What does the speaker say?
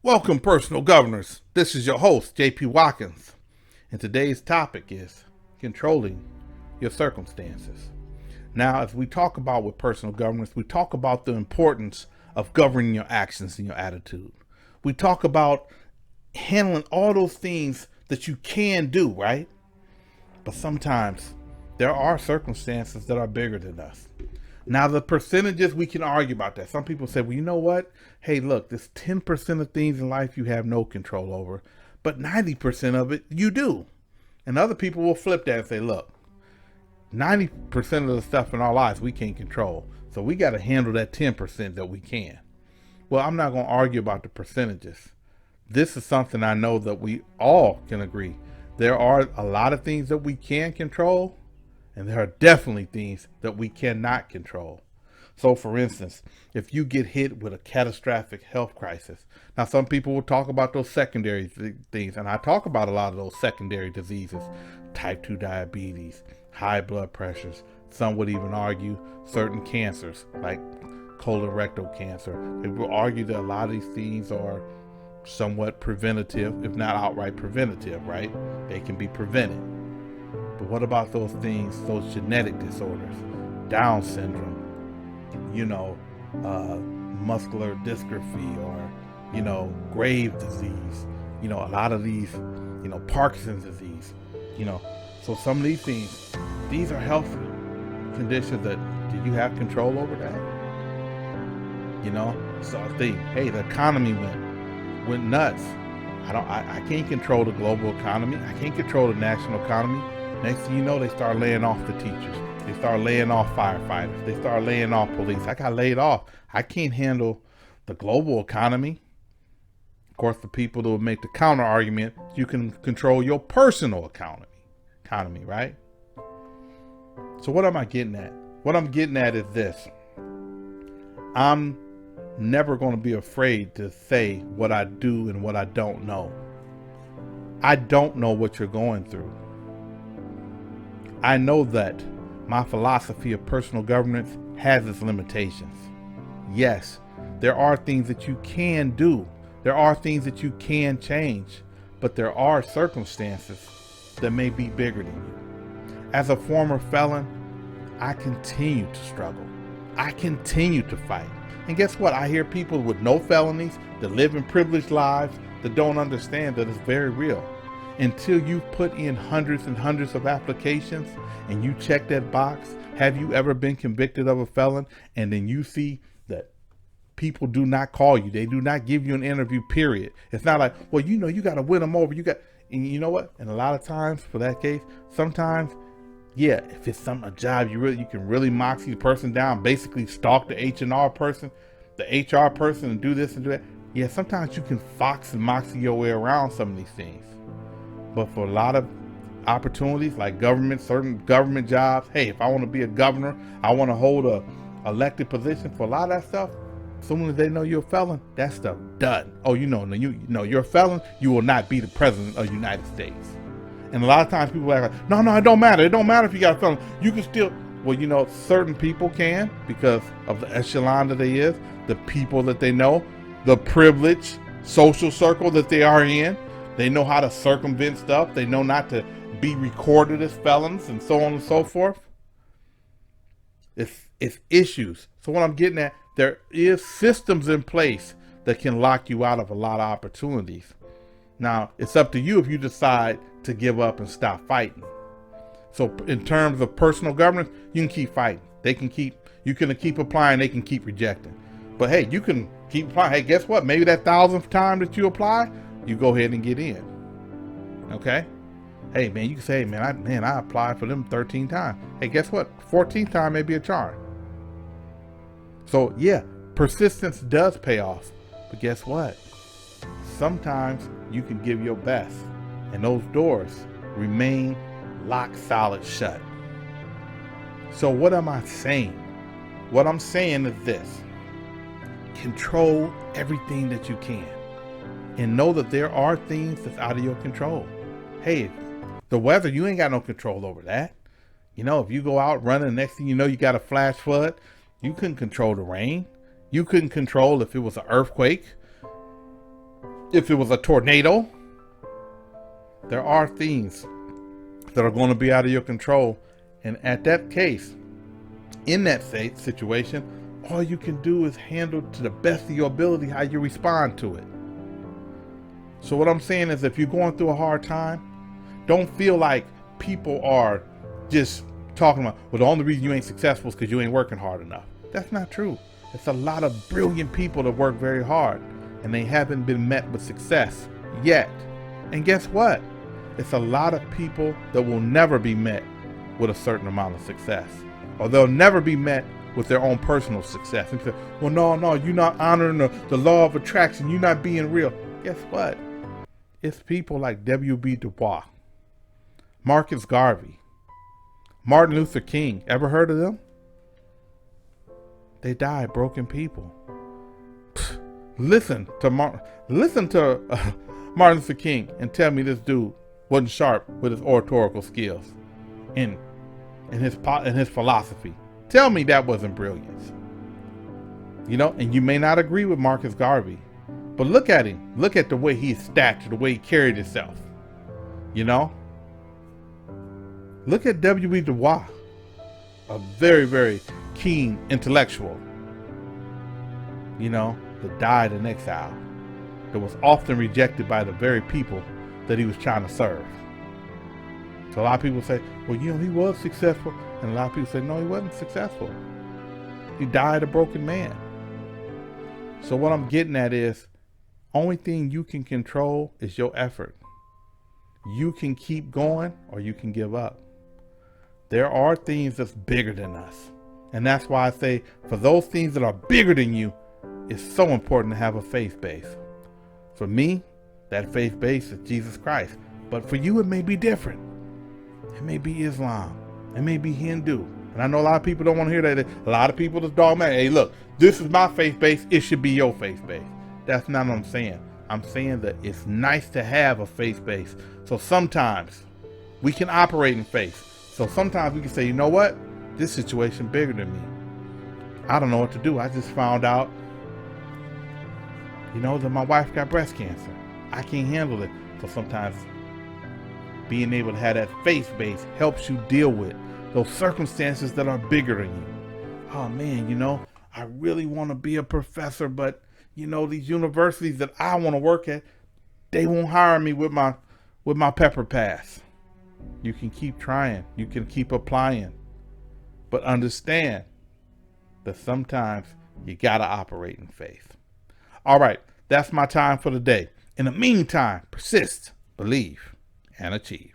Welcome, personal governors. This is your host, JP.WATKINS, and today's topic is controlling your circumstances. Now, as we talk about with personal governance, we talk about the importance of governing your actions and your attitude. We talk about handling all those things that you can do, right? But sometimes there are circumstances that are bigger than us. Now, the percentages, we can argue about that. Some people say, well, you know what? Hey, look, there's 10% of things in life you have no control over, but 90% of it you do. And other people will flip that and say, look, 90% of the stuff in our lives we can't control. So we got to handle that 10% that we can. Well, I'm not going to argue about the percentages. This is something I know that we all can agree. There are a lot of things that we can control, and there are definitely things that we cannot control. So for instance, if you get hit with a catastrophic health crisis, now some people will talk about those secondary things, and I talk about a lot of those secondary diseases, type 2 diabetes, high blood pressures. Some would even argue certain cancers like colorectal cancer. They will argue that a lot of these things are somewhat preventative, if not outright preventative, right? They can be prevented. But what about those things, those genetic disorders, Down syndrome, muscular dystrophy, or, grave disease, a lot of these, Parkinson's disease, so some of these things, these are health conditions that, do you have control over that? So I think, hey, the economy went nuts. I can't control the global economy. I can't control the national economy. Next thing you know, they start laying off the teachers. They start laying off firefighters. They start laying off police. I got laid off. I can't handle the global economy. Of course, the people that will make the counter argument, you can control your personal economy, right? So what am I getting at? What I'm getting at is this. I'm never going to be afraid to say what I do and what I don't know. I don't know what you're going through. I know that my philosophy of personal governance has its limitations. Yes, there are things that you can do. There are things that you can change, but there are circumstances that may be bigger than you. As a former felon, I continue to struggle. I continue to fight. And guess what? I hear people with no felonies that live in privileged lives that don't understand that it's very real. Until you've put in hundreds and hundreds of applications and you check that box, have you ever been convicted of a felon? And then you see that people do not call you. They do not give you an interview, period. It's not like, well, you got to win them over. And you know what? And a lot of times for that case, sometimes, yeah, if it's a job you can really moxie the person down, basically stalk the HR person, and do this and do that. Yeah, sometimes you can fox and moxie your way around some of these things. But for a lot of opportunities like certain government jobs, hey, if I want to be a governor, I want to hold a elected position, for a lot of that stuff, as soon as they know you're a felon, that stuff done. Oh, you're a felon, you will not be the president of the United States. And a lot of times people are like, no, it don't matter. It don't matter if you got a felon. You can still, well, certain people can, because of the echelon that they is, the people that they know, the privileged social circle that they are in. They know how to circumvent stuff. They know not to be recorded as felons and so on and so forth. It's issues. So what I'm getting at, there is systems in place that can lock you out of a lot of opportunities. Now, it's up to you if you decide to give up and stop fighting. So in terms of personal governance, you can keep fighting. You can keep applying, they can keep rejecting. But hey, you can keep applying. Hey, guess what? Maybe that 1,000th time that you apply, you go ahead and get in. Okay? Hey man, you can say, I applied for them 13 times. Hey, guess what? 14th time may be a charm. So yeah, persistence does pay off. But guess what? Sometimes you can give your best and those doors remain lock solid shut. So what am I saying? What I'm saying is this. Control everything that you can. And know that there are things that's out of your control. Hey, the weather, you ain't got no control over that. If you go out running, next thing you know, you got a flash flood. You couldn't control the rain. You couldn't control if it was an earthquake. if it was a tornado, there are things that are going to be out of your control. And at that case, in that situation, all you can do is handle to the best of your ability how you respond to it. So what I'm saying is, if you're going through a hard time, don't feel like people are just talking about, well, the only reason you ain't successful is because you ain't working hard enough. That's not true. It's a lot of brilliant people that work very hard and they haven't been met with success yet. And guess what? It's a lot of people that will never be met with a certain amount of success, or they'll never be met with their own personal success. And say, well, no, you're not honoring the law of attraction. You're not being real. Guess what? It's people like W.B. Du Bois, Marcus Garvey, Martin Luther King. Ever heard of them? They died broken people. Listen to Martin Luther King and tell me this dude wasn't sharp with his oratorical skills and his philosophy. Tell me that wasn't brilliance. And you may not agree with Marcus Garvey, but look at him. Look at the way he's statured, the way he carried himself. Look at W.B. Du Bois, a very, very keen intellectual, that died in exile, that was often rejected by the very people that he was trying to serve. So a lot of people say, well, he was successful. And a lot of people say, no, he wasn't successful. He died a broken man. So what I'm getting at is, only thing you can control is your effort. You can keep going or you can give up. There are things that's bigger than us. And that's why I say, for those things that are bigger than you, it's so important to have a faith base. For me, that faith base is Jesus Christ. But for you, it may be different. It may be Islam. It may be Hindu. And I know a lot of people don't want to hear that. A lot of people just dogmatic. Hey, look, this is my faith base. It should be your faith base. That's not what I'm saying. I'm saying that it's nice to have a faith base. So sometimes we can operate in faith. So sometimes we can say, you know what? This situation bigger than me. I don't know what to do. I just found out, that my wife got breast cancer. I can't handle it. So sometimes being able to have that faith base helps you deal with those circumstances that are bigger than you. Oh man, I really want to be a professor, but these universities that I want to work at, they won't hire me with my pepper pass. You can keep trying. You can keep applying. But understand that sometimes you got to operate in faith. All right, that's my time for the day. In the meantime, persist, believe, and achieve.